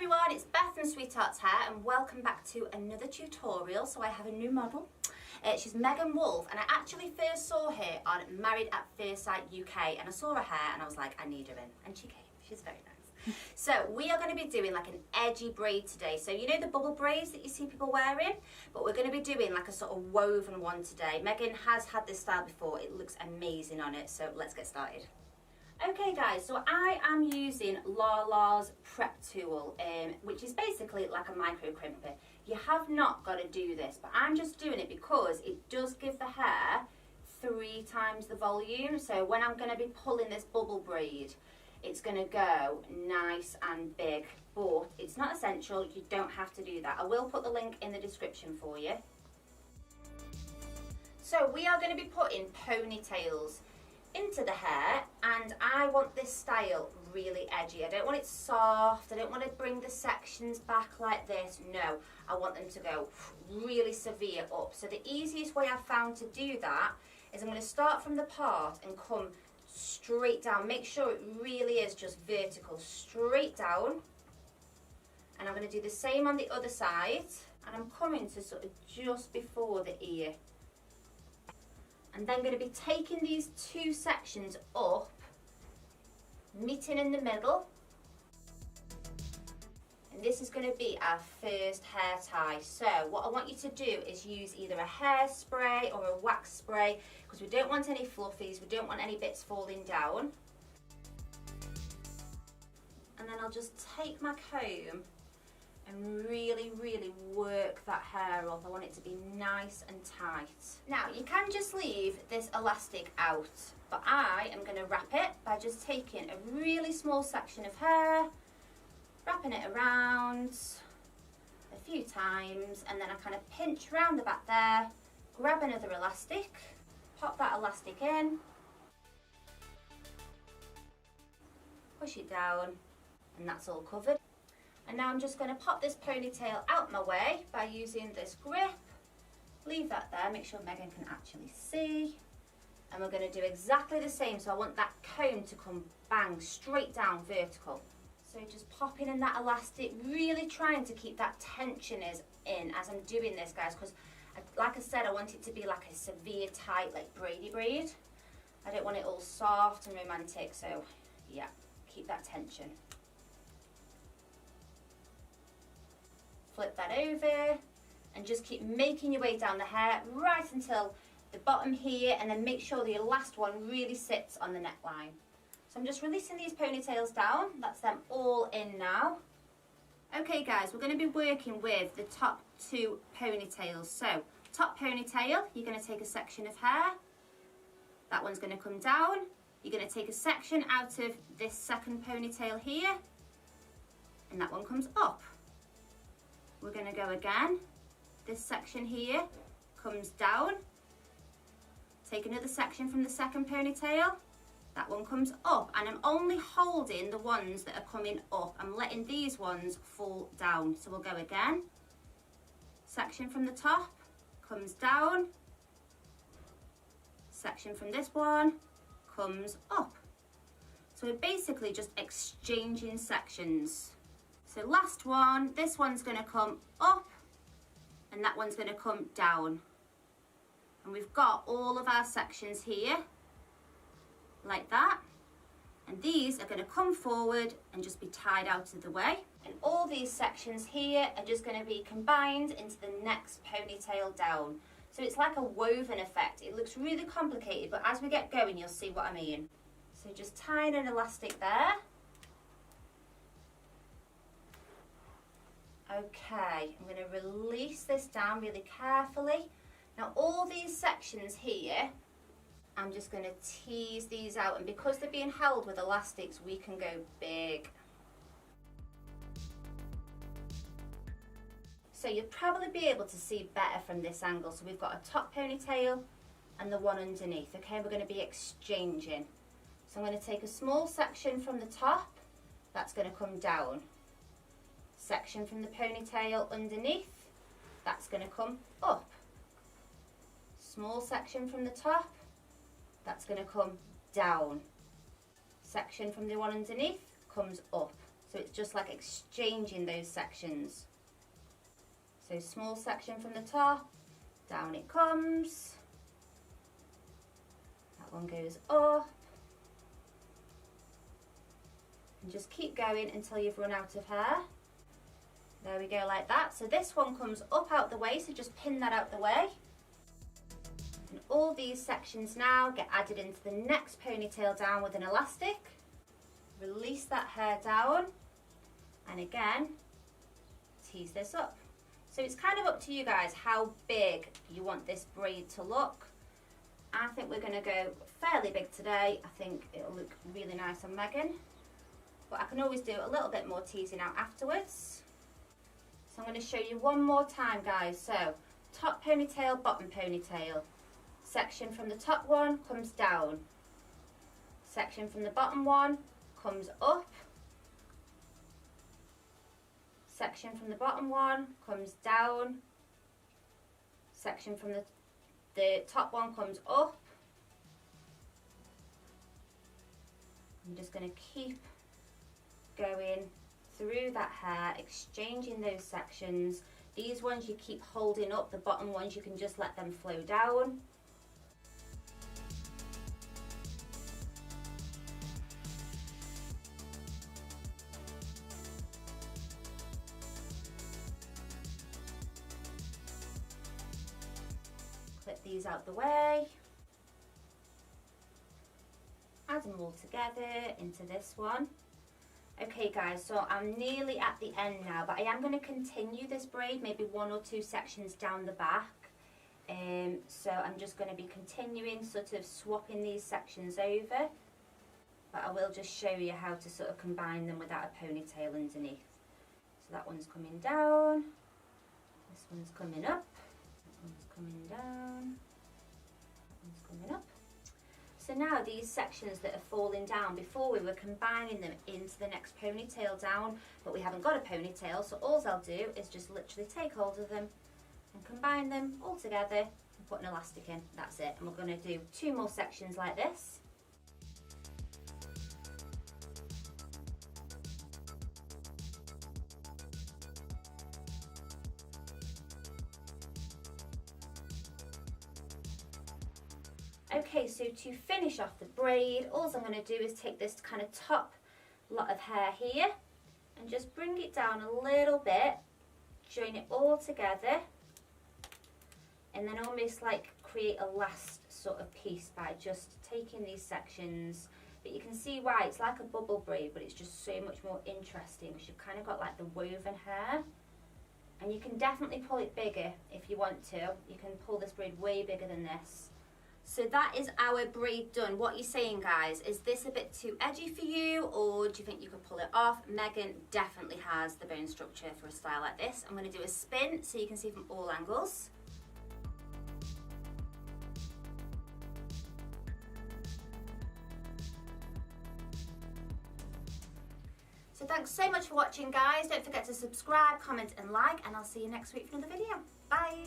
everyone, it's Beth from Sweethearts Hair and welcome back to another tutorial. So I have a new model. She's Megan Wolf and I actually first saw her on Married at First Sight UK and I saw her hair and I was like, I need her in, and she came. She's very nice. So we are going to be doing like an edgy braid today. So you know the bubble braids that you see people wearing, but we're going to be doing like a sort of woven one today. Megan has had this style before. It looks amazing on it, so let's get started. Okay guys, so I am using Lala's prep tool, which is basically like a micro crimper. You have not got to do this, but I'm just doing it because it does give the hair 3 times the volume. So when I'm going to be pulling this bubble braid, it's going to go nice and big, but it's not essential. You don't have to do that. I will put the link in the description for you. So we are going to be putting ponytails into the hair, and I want this style really edgy. I don't want it soft. I don't want to bring the sections back like this. No, I want them to go really severe up. So the easiest way I've found to do that is I'm going to start from the part and come straight down. Make sure it really is just vertical, straight down. And I'm going to do the same on the other side, and I'm coming to sort of just before the ear. And then going to be taking these 2 sections up, meeting in the middle. And this is going to be our first hair tie. So what I want you to do is use either a hairspray or a wax spray, because we don't want any fluffies, we don't want any bits falling down. And then I'll just take my comb and really work that hair up. I want it to be nice and tight. Now you can just leave this elastic out, but I am going to wrap it by just taking a really small section of hair, wrapping it around a few times, and then I kind of pinch round the back there, grab another elastic, pop that elastic in, push it down, and that's all covered. And now I'm just going to pop this ponytail out my way by using this grip. Leave that there, make sure Megan can actually see. And we're going to do exactly the same. So I want that comb to come bang straight down vertical. So just popping in that elastic, really trying to keep that tension in as I'm doing this, guys, because like I said, I want it to be like a severe tight, like braidy braid. I don't want it all soft and romantic, so yeah, keep that tension. Flip that over and just keep making your way down the hair right until the bottom here, and then make sure the last one really sits on the neckline. So I'm just releasing these ponytails down. That's them all in now. Okay guys, we're going to be working with the top 2 ponytails. So top ponytail, you're going to take a section of hair. That one's going to come down. You're going to take a section out of this second ponytail here, and that one comes up. We're going to go again. This section here comes down. Take another section from the second ponytail. That one comes up, and I'm only holding the ones that are coming up. I'm letting these ones fall down. So we'll go again. Section from the top comes down. Section from this one comes up. So we're basically just exchanging sections. So last one, this one's going to come up and that one's going to come down. And we've got all of our sections here, like that. And these are going to come forward and just be tied out of the way. And all these sections here are just going to be combined into the next ponytail down. So it's like a woven effect. It looks really complicated, but as we get going, you'll see what I mean. So just tying an elastic there. Okay, I'm going to release this down really carefully. Now all these sections here, I'm just going to tease these out, and because they're being held with elastics, we can go big. So you'll probably be able to see better from this angle. So we've got a top ponytail and the one underneath. Okay, we're going to be exchanging. So I'm going to take a small section from the top, that's going to come down. Section from the ponytail underneath, that's going to come up. Small section from the top, that's going to come down. Section from the one underneath comes up. So it's just like exchanging those sections. So small section from the top, down it comes. That one goes up. And just keep going until you've run out of hair. There we go, like that. So this one comes up out the way, so just pin that out the way. And all these sections now get added into the next ponytail down with an elastic. Release that hair down, and again, tease this up. So it's kind of up to you guys how big you want this braid to look. I think we're going to go fairly big today. I think it'll look really nice on Megan. But I can always do a little bit more teasing out afterwards. So I'm going to show you one more time, guys. So top ponytail, bottom ponytail. Section from the top one comes down. Section from the bottom one comes up. Section from the bottom one comes down. Section from the top one comes up. I'm just going to keep going through that hair, exchanging those sections. These ones you keep holding up, the bottom ones you can just let them flow down. Clip these out the way. Add them all together into this one. Okay guys, so I'm nearly at the end now, but I am going to continue this braid, maybe 1 or 2 sections down the back. So I'm just going to be continuing, sort of swapping these sections over. But I will just show you how to sort of combine them without a ponytail underneath. So that one's coming down, this one's coming up, that one's coming down, that one's coming up. So now these sections that are falling down, before we were combining them into the next ponytail down, but we haven't got a ponytail, so all I'll do is just literally take hold of them and combine them all together and put an elastic in. That's it. And we're going to do 2 more sections like this. Okay, so to finish off the braid, all I'm going to do is take this kind of top lot of hair here and just bring it down a little bit, join it all together, and then almost like create a last sort of piece by just taking these sections. But you can see why it's like a bubble braid, but it's just so much more interesting because you've kind of got like the woven hair. And you can definitely pull it bigger if you want to. You can pull this braid way bigger than this. So that is our braid done. What are you saying, guys? Is this a bit too edgy for you, or do you think you could pull it off? Megan definitely has the bone structure for a style like this. I'm going to do a spin so you can see from all angles. So thanks so much for watching, guys. Don't forget to subscribe, comment and like, and I'll see you next week for another video. Bye.